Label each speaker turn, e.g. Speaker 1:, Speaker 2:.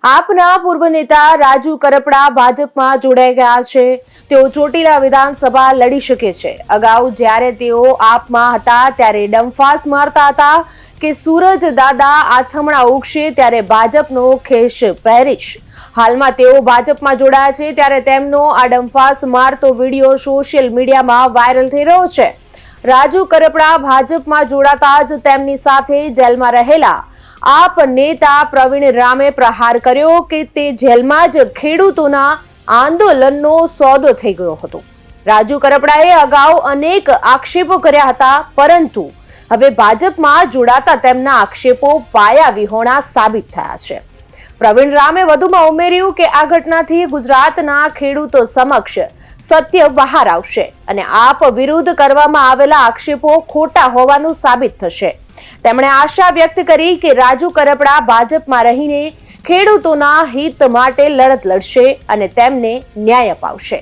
Speaker 1: આપના પૂર્વ નેતા રાજુ કરપડા ભાજપમાં જોડાઈ ગયા છે। તેઓ ચોટીલા વિધાનસભા લડી શકે છે। અગાઉ જ્યારે તેઓ આપમાં હતા ત્યારે ડંફાસ મારતા હતા કે સૂરજ દાદા આથમણા ઉગશે ત્યારે ભાજપનો ખેસ પહેરીશ। હાલમાં તેઓ ભાજપમાં જોડાયા છે ત્યારે તેમનો આ ડંફાસ મારતો વિડીયો સોશિયલ મીડિયામાં વાયરલ થઈ રહ્યો છે। રાજુ કરપડા ભાજપમાં જોડાતા જ તેમની સાથે જેલમાં રહેલા આપ નેતા પ્રવીણ રામે પ્રહાર કર્યો કે તે જેલમાં જ ખેડૂતોના આંદોલનનો સોદો થઈ ગયો હતો। રાજુ કરપડાએ અગાઉ અનેક આક્ષેપો કર્યા હતા, પરંતુ હવે ભાજપમાં જોડાતા તેમના આક્ષેપો પાયા વિહોણા સાબિત થયા છે। પ્રવીણ રામે વધુમાં ઉમેર્યું કે આ ઘટનાથી ગુજરાતના ખેડૂતો સમક્ષ સત્ય બહાર આવશે અને આપ વિરુદ્ધ કરવામાં આવેલા આક્ષેપો ખોટા હોવાનું સાબિત થશે। તેમણે આશા વ્યક્ત કરી કે રાજુ કરપડા ભાજપમાં રહીને ખેડૂતોના હિત માટે લડત લડશે અને તેમને ન્યાય અપાવશે।